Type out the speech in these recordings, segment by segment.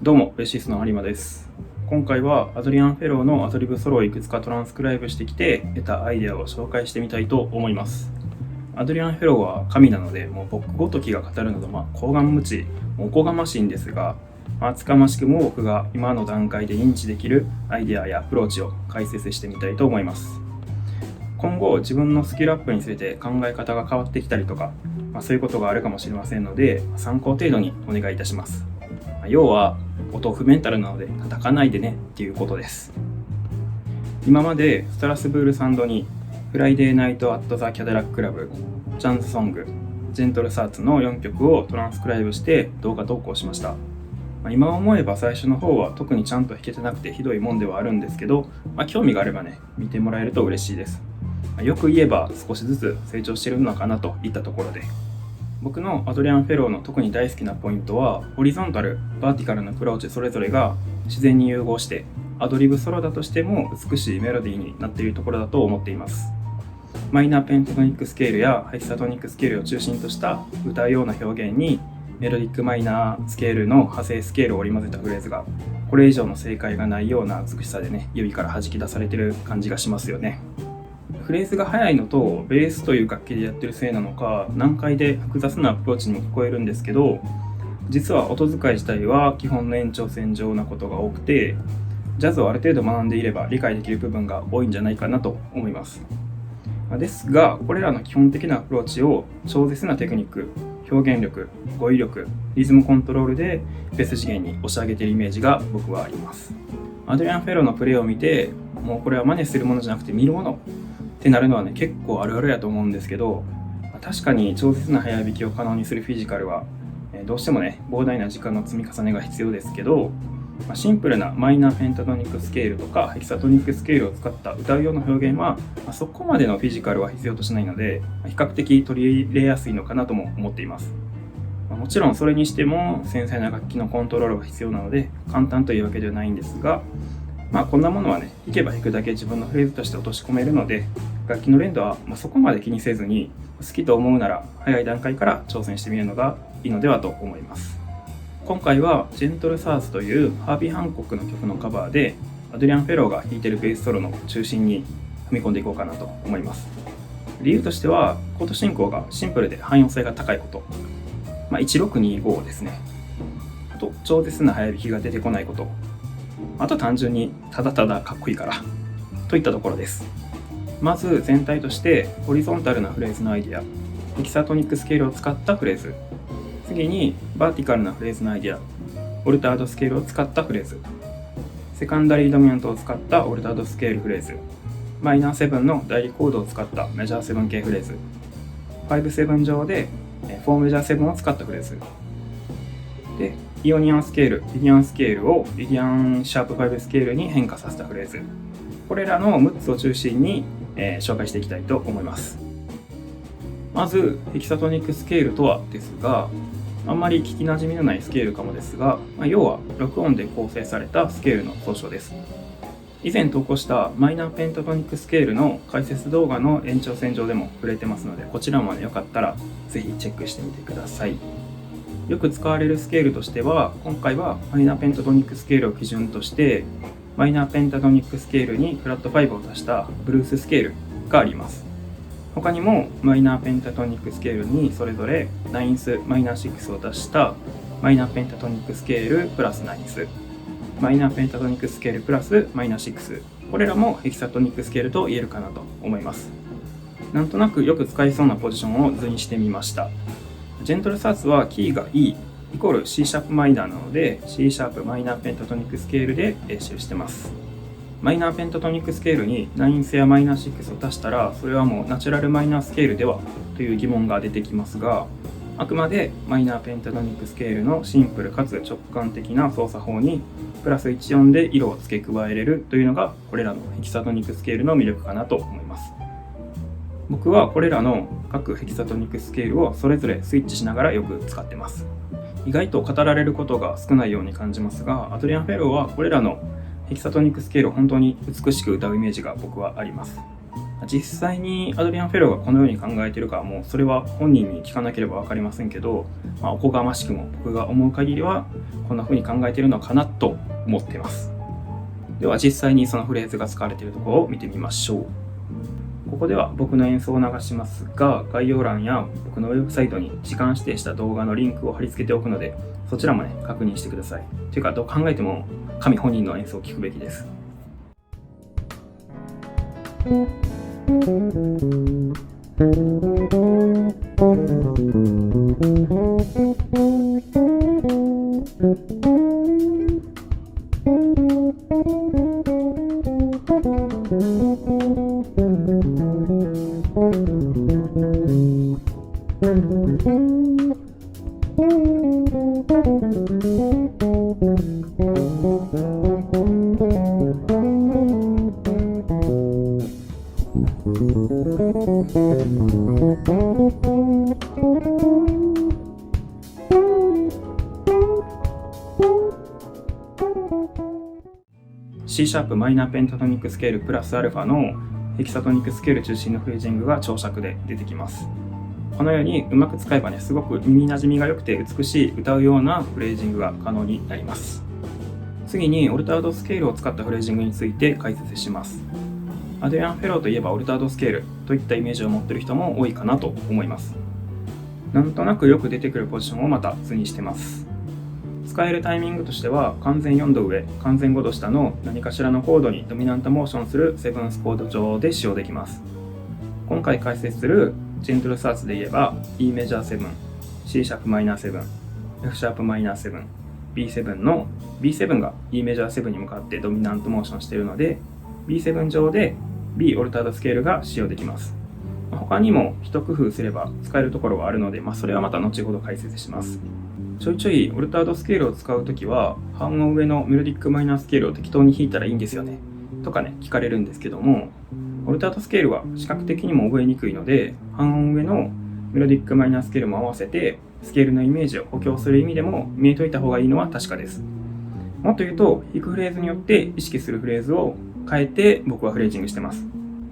どうもベーシスの有馬です。今回はアドリアン・フェローのアドリブソロをいくつかトランスクライブしてきて得たアイデアを紹介してみたいと思います。アドリアン・フェローは神なので、もう僕ごときが語るのが厚顔無知、おこがましいんですが、厚かましくも僕が今の段階で認知できるアイデアやアプローチを解説してみたいと思います。今後自分のスキルアップについて考え方が変わってきたりとか、そういうことがあるかもしれませんので、参考程度にお願いいたします。要はお豆腐メンタルなので叩かないでねっていうことです。今までストラスブールサンドにフライデーナイトアットザキャデラッククラブ、チャンズソング、ジェントルサーツの4曲をトランスクライブして動画投稿しました。今思えば最初の方は特にちゃんと弾けてなくてひどいもんではあるんですけど、興味があればね見てもらえると嬉しいです。よく言えば少しずつ成長しているのかなといったところで、僕のアドリアン・フェローの特に大好きなポイントは、ホリゾンタル、バーティカルのアプローチそれぞれが自然に融合してアドリブソロだとしても美しいメロディーになっているところだと思っています。マイナーペンタトニックスケールやヘキサトニックスケールを中心とした歌うような表現にメロディックマイナースケールの派生スケールを織り交ぜたフレーズが、これ以上の正解がないような美しさでね、指から弾き出されてる感じがしますよね。フレーズが速いのとベースという楽器でやってるせいなのか、難解で複雑なアプローチにも聞こえるんですけど、実は音使い自体は基本の延長線上なことが多くて、ジャズをある程度学んでいれば理解できる部分が多いんじゃないかなと思います。ですが、これらの基本的なアプローチを超絶なテクニック、表現力、語彙力、リズムコントロールでベース次元に押し上げているイメージが僕はあります。アドリアン・フェローのプレイを見て、もうこれは真似するものじゃなくて見るものってなるのはね、結構あるあるやと思うんですけど、確かに超絶な早弾きを可能にするフィジカルはどうしてもね、膨大な時間の積み重ねが必要ですけど、シンプルなマイナーペンタトニックスケールとかヘキサトニックスケールを使った歌うような表現は、そこまでのフィジカルは必要としないので、比較的取り入れやすいのかなとも思っています。もちろんそれにしても繊細な楽器のコントロールが必要なので簡単というわけではないんですが、こんなものはね、弾けば弾くだけ自分のフレーズとして落とし込めるので、楽器の連動はそこまで気にせずに、好きと思うなら早い段階から挑戦してみるのがいいのではと思います。今回はジェントルサーズというハービー・ハンコックの曲のカバーで、アドリアン・フェローが弾いているベースソロの中心に踏み込んでいこうかなと思います。理由としては、コード進行がシンプルで汎用性が高いこと、1625ですね。あと超絶な早弾きが出てこないこと、あと単純にただただかっこいいからといったところです。まず全体としてホリゾンタルなフレーズのアイディア、ヘキサトニックスケールを使ったフレーズ、次にバーティカルなフレーズのアイディア、オルタードスケールを使ったフレーズ、セカンダリードミナントを使ったオルタードスケールフレーズ、マイナー7の代理コードを使ったメジャー7系フレーズ、5-7上で4メジャー7を使ったフレーズで、イオニアンスケール、リディアンスケールをリディアンシャープ5スケールに変化させたフレーズ、これらの6つを中心に、紹介していきたいと思います。まずヘキサトニックスケールとはですが、あんまり聞きなじみのないスケールかもですが、要は録音で構成されたスケールの総称です。以前投稿したマイナーペンタトニックスケールの解説動画の延長線上でも触れてますので、こちらもよかったらぜひチェックしてみてください。よく使われるスケールとしては、今回はマイナーペンタトニックスケールを基準としてマイナーペンタトニックスケールにフラット5を足したブルーススケールがあります。他にもマイナーペンタトニックスケールにそれぞれナインス、マイナー6を足したマイナーペンタトニックスケールプラスナインス、マイナーペンタトニックスケールプラスマイナー6、これらもヘキサトニックスケールと言えるかなと思います。なんとなくよく使いそうなポジションを図にしてみました。ジェントルサーツはキーが E イコール C シャープマイナーなので C シャープマイナーペンタトニックスケールで記してます。マイナーペンタトニックスケールにナインスやマイナー6を足したらそれはもうナチュラルマイナースケールではという疑問が出てきますが、あくまでマイナーペンタトニックスケールのシンプルかつ直感的な操作法にプラス14で色を付け加えれるというのがこれらのヘキサトニックスケールの魅力かなと思います。僕はこれらの各ヘキサトニックスケールをそれぞれスイッチしながらよく使ってます。意外と語られることが少ないように感じますが、アドリアン・フェローはこれらのヘキサトニックスケールを本当に美しく歌うイメージが僕はあります。実際にアドリアン・フェローがこのように考えているかはもうそれは本人に聞かなければ分かりませんけど、おこがましくも僕が思う限りはこんな風に考えているのかなと思っています。では実際にそのフレーズが使われているところを見てみましょう。ここでは僕の演奏を流しますが、概要欄や僕のウェブサイトに時間指定した動画のリンクを貼り付けておくので、そちらもね確認してください。というかどう考えても神本人の演奏を聴くべきです。C シャープマイナーペンタトニックスケールプラスアルファのヘキサトニックスケール中心のフレージングが長尺で出てきます。このようにうまく使えばね、すごく耳なじみが良くて美しい歌うようなフレージングが可能になります。次にオルタードスケールを使ったフレージングについて解説します。アドリアン・フェローといえばオルタードスケールといったイメージを持っている人も多いかなと思います。なんとなくよく出てくるポジションをまた図にしてます。使えるタイミングとしては完全4度上、完全5度下の何かしらのコードにドミナントモーションするセブンスコード上で使用できます。今回解説するジェントルサーツで言えば E メジャー7、C シャープマイナー7、F シャープマイナー7、B7 の B7 が E メジャー7に向かってドミナントモーションしているので B7 上で B オルタードスケールが使用できます。他にも一工夫すれば使えるところはあるので、それはまた後ほど解説します。ちょいちょいオルタードスケールを使うときは半音上のメロディックマイナースケールを適当に弾いたらいいんですよねとかね聞かれるんですけども、オルタードスケールは視覚的にも覚えにくいので半音上のメロディックマイナースケールも合わせてスケールのイメージを補強する意味でも見えといた方がいいのは確かです。もっと言うと弾くフレーズによって意識するフレーズを変えて僕はフレージングしてます。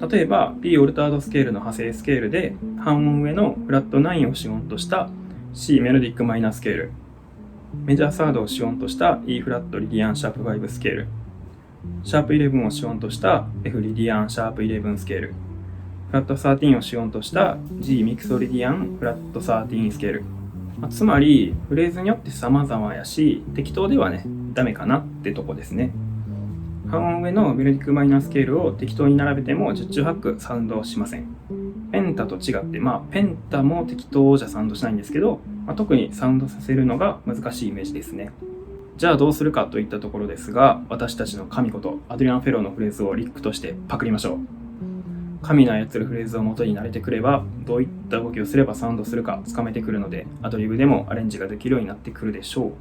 例えば B オルタードスケールの派生スケールで半音上のフラット9を主音とした C メロディックマイナースケール、メジャーサードを主音とした E フラットリディアンシャープ5スケール、シャープ11を主音とした F リディアンシャープ11スケール、フラット13を主音とした G ミクソリディアンフラット13スケール。つまりフレーズによって様々やし適当ではねダメかなってとこですね。半音上のメロディックマイナースケールを適当に並べても十中八九サウンドしません。ペンタと違って、ペンタも適当じゃサウンドしないんですけど、特にサウンドさせるのが難しいイメージですね。じゃあどうするかといったところですが、私たちの神ことアドリアン・フェローのフレーズをリックとしてパクりましょう。神の操るフレーズを元に慣れてくれば、どういった動きをすればサウンドするかつかめてくるので、アドリブでもアレンジができるようになってくるでしょう。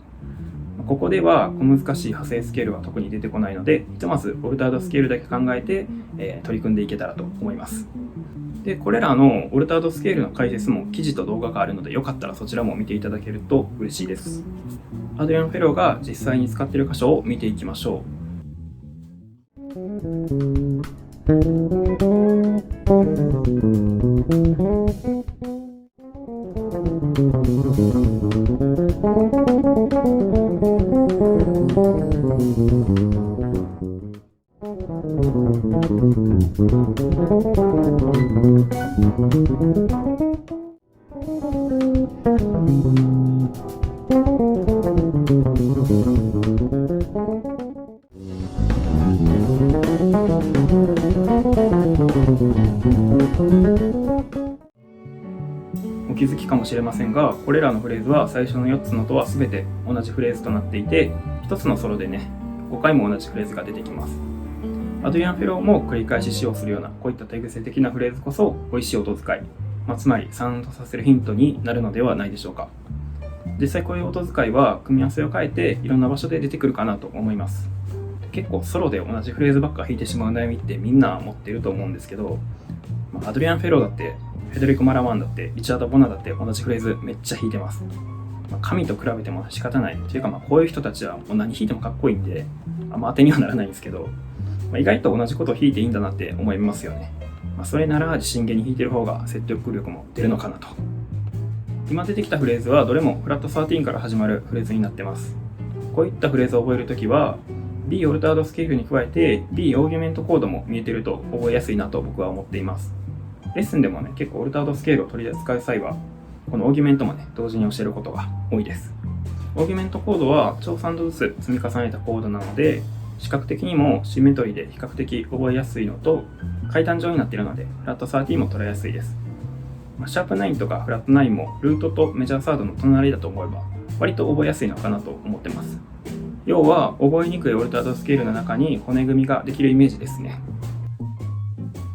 ここでは小難しい派生スケールは特に出てこないので、ひとまずオルタードスケールだけ考えて、取り組んでいけたらと思います。で、これらのオルタードスケールの解説も記事と動画があるので、よかったらそちらも見ていただけると嬉しいです。アドリアン・フェローが実際に使っている箇所を見ていきましょお気づづきかもしれませんが、これらのフレーズは最初の4つのとは全て同じフレーズとなっていて、1つのソロでね、5回も同じフレーズが出てきます。アドリアン・フェローも繰り返し使用するようなこういった手癖的なフレーズこそ美味しい音遣い、つまりサウンドさせるヒントになるのではないでしょうか。実際こういう音遣いは組み合わせを変えていろんな場所で出てくるかなと思います。結構ソロで同じフレーズばっか弾いてしまう悩みってみんな持っていると思うんですけど、アドリアン・フェローだってフェデリコ・マラワンだってリチャード・ボナだって同じフレーズめっちゃ弾いてます。神と比べても仕方ないというか、こういう人たちはもう何弾いてもかっこいいんで当てにはならないんですけど、意外と同じことを弾いていいんだなって思いますよね。それなら自信げに弾いてる方が説得力も出るのかなと。今出てきたフレーズはどれもフラット13から始まるフレーズになってます。こういったフレーズを覚えるときは B オルタードスケールに加えて B オーギュメントコードも見えてると覚えやすいなと僕は思っています。レッスンでもね、結構オルタードスケールを取り扱う際はこのオーギュメントもね、同時に教えることが多いです。オーギュメントコードは超3度ずつ積み重ねたコードなので、視覚的にもシンメトリーで比較的覚えやすいのと、階段状になっているのでフラット13も取れやすいです。シャープ9とかフラット9もルートとメジャーサードの隣だと思えば割と覚えやすいのかなと思ってます。要は覚えにくいオルタードスケールの中に骨組みができるイメージですね。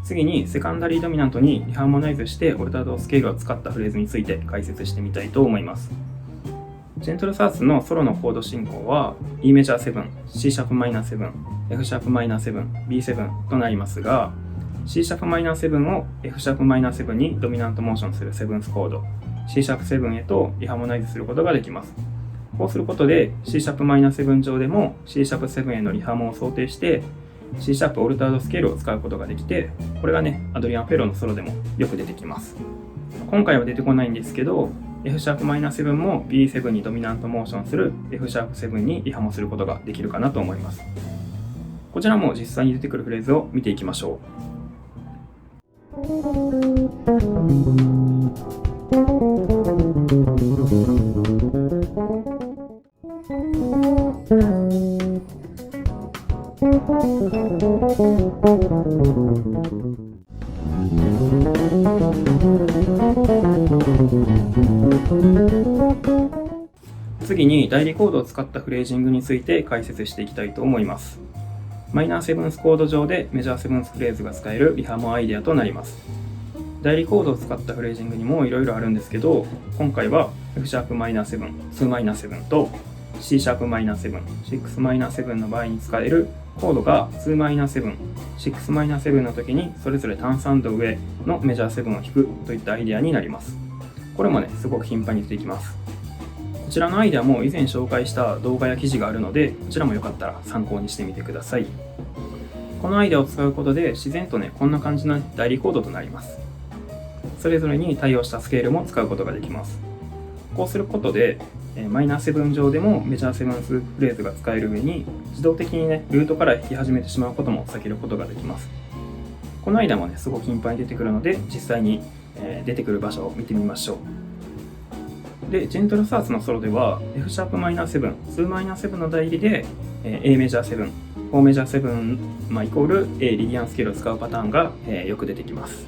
次にセカンダリードミナントにリハーモナイズしてオルタードスケールを使ったフレーズについて解説してみたいと思います。ジェントルサースのソロのコード進行は E メジャー7、C シャープマイナー7、F シャープマイナー7、B7 となりますが、C シャープマイナー7を F シャープマイナー7にドミナントモーションするセブンスコード、C シャープ7へとリハーモナイズすることができます。こうすることで C シャープマイナー7上でも C シャープ7へのリハーモンを想定して C シャープオルタードスケールを使うことができて、これがね、アドリアン・フェローのソロでもよく出てきます。今回は出てこないんですけど、F シャープマイナー7も B7 にドミナントモーションする F シャープ7にリハモすることができるかなと思います。こちらも実際に出てくるフレーズを見ていきましょう。次に代理コードを使ったフレージングについて解説していきたいと思います。マイナーセブンスコード上でメジャーセブンスフレーズが使えるリハモアイデアとなります。代理コードを使ったフレージングにもいろいろあるんですけど、今回は F シャープマイナー7、2マイナー7と C シャープマイナー7、6マイナー7の場合に使えるコードが2マイナー7、6マイナー7の時にそれぞれ単3度上のメジャー7を弾くといったアイデアになります。これもね、すごく頻繁に出てきます。こちらのアイデアも以前紹介した動画や記事があるので、こちらもよかったら参考にしてみてください。このアイデアを使うことで自然とね、こんな感じの代理コードとなります。それぞれに対応したスケールも使うことができます。こうすることでマイナー7上でもメジャー7フレーズが使える上に自動的にね、ルートから弾き始めてしまうことも避けることができます。このアイデアもね、すごく頻繁に出てくるので、実際に出てくる場所を見てみましょう。で、ジェントルサーツのソロでは F シャープマイナー7、2マイナー7の代理で A メジャー7、4メジャー7、イコール A リディアンスケールを使うパターンがよく出てきます。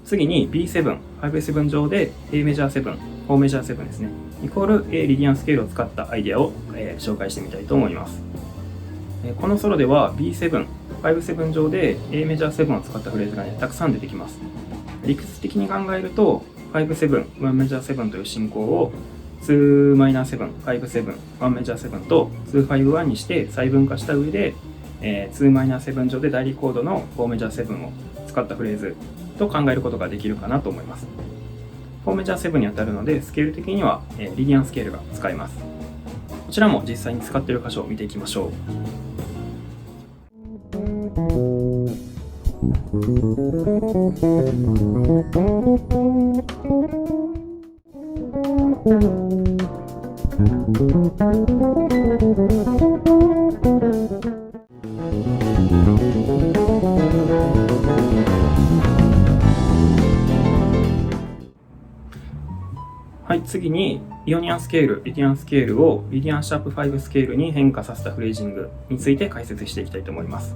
次に B7、5-7上で A メジャー7、4メジャー7ですね、イコール A リディアンスケールを使ったアイデアを紹介してみたいと思います。このソロでは B7、5-7上で A メジャー7を使ったフレーズがね、たくさん出てきます。理屈的に考えると、5-7、1メジャー7という進行を2マイナー7、5-7、1メジャー7と2-5-1にして細分化した上で、2マイナー7上で代理コードの4メジャー7を使ったフレーズと考えることができるかなと思います。4メジャー7に当たるので、スケール的にはリディアンスケールが使えます。こちらも実際に使っている箇所を見ていきましょう。はい、次にイオニアンスケール、リディアンスケールをリディアンシャープ5スケールに変化させたフレージングについて解説していきたいと思います。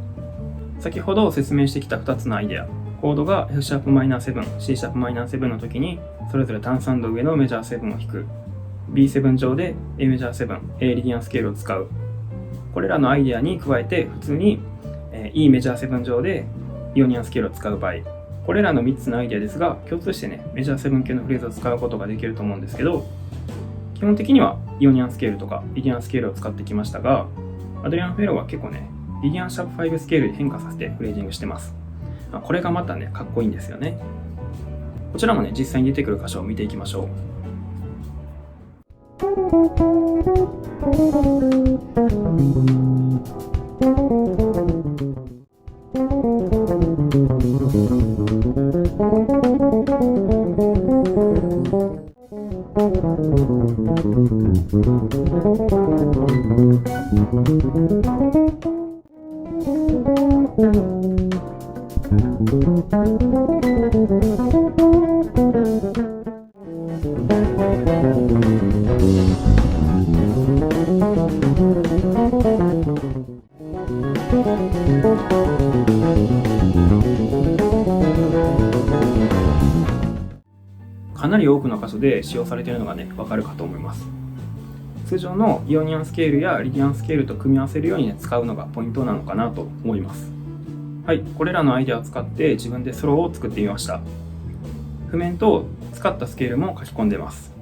先ほど説明してきた2つのアイデア、コードが F シャープマイナー7、C シャープマイナー7の時にそれぞれ単3度上のメジャー7を弾く、B7 上で A メジャー7、A リディアンスケールを使う。これらのアイデアに加えて普通に E メジャー7上でイオニアンスケールを使う場合、これらの3つのアイデアですが、共通してね、メジャー7系のフレーズを使うことができると思うんですけど、基本的にはイオニアンスケールとかリディアンスケールを使ってきましたが、アドリアン・フェローは結構ね、リディアンシャープ5スケールに変化させてフレージングしてます。これがまたね、かっこいいんですよね。こちらもね、実際に出てくる箇所を見ていきましょう。かなり多くの箇所で使用されているのがね、わかるかと思います。通常のイオニアンスケールやリディアンスケールと組み合わせるようにね、使うのがポイントなのかなと思います。はい、これらのアイデアを使って自分でソロを作ってみました。譜面と使ったスケールも書き込んでます。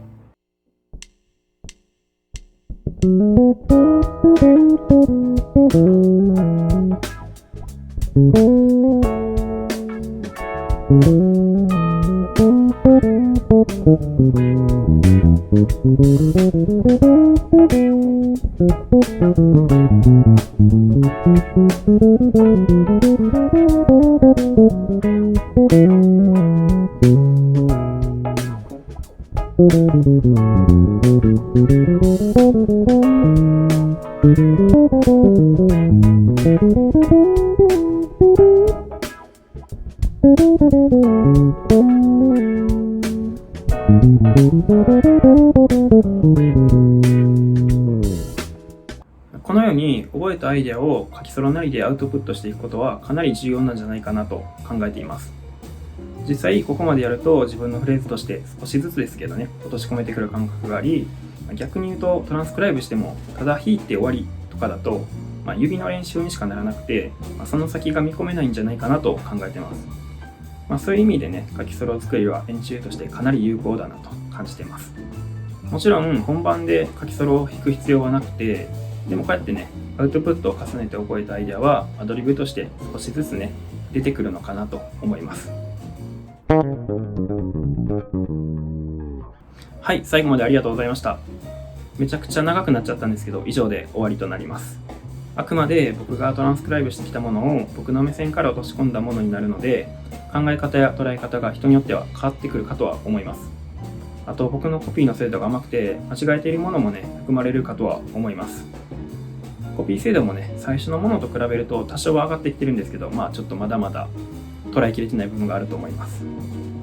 このように覚えたアイデアを書きソロなりでアウトプットしていくことはかなり重要なんじゃないかなと考えています。実際ここまでやると自分のフレーズとして少しずつですけどね、落とし込めてくる感覚があり、逆に言うとトランスクライブしてもただ弾いて終わりとかだと、指の練習にしかならなくて、その先が見込めないんじゃないかなと考えてます。そういう意味でね、書きソロ作りは練習としてかなり有効だなと感じています。もちろん本番で書きソロを弾く必要はなくて、でもこうやってね、アウトプットを重ねて覚えたアイデアはアドリブとして少しずつね、出てくるのかなと思います。はい、最後までありがとうございました。めちゃくちゃ長くなっちゃったんですけど、以上で終わりとなります。あくまで僕がトランスクライブしてきたものを僕の目線から落とし込んだものになるので、考え方や捉え方が人によっては変わってくるかとは思います。あと僕のコピーの精度が甘くて間違えているものもね、含まれるかとは思います。コピー精度もね、最初のものと比べると多少は上がってきてるんですけど、ちょっとまだまだ捉えきれてない部分があると思います。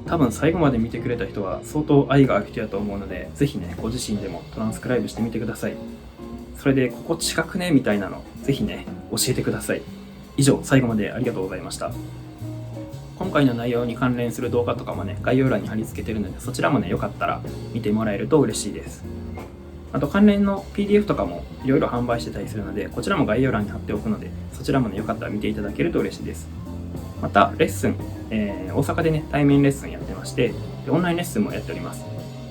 多分最後まで見てくれた人は相当愛がある人やと思うので、ぜひね、ご自身でもトランスクライブしてみてください。それで、ここ近くねみたいなの、ぜひね、教えてください。以上、最後までありがとうございました。今回の内容に関連する動画とかもね、概要欄に貼り付けてるので、そちらもね、よかったら見てもらえると嬉しいです。あと関連の PDF とかもいろいろ販売してたりするので、こちらも概要欄に貼っておくので、そちらもね、よかったら見ていただけると嬉しいです。また、レッスン、大阪でね、対面レッスンやってまして、オンラインレッスンもやっております。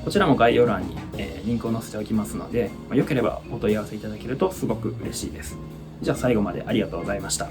こちらも概要欄に、リンクを載せておきますので、よければお問い合わせいただけるとすごく嬉しいです。じゃあ最後までありがとうございました。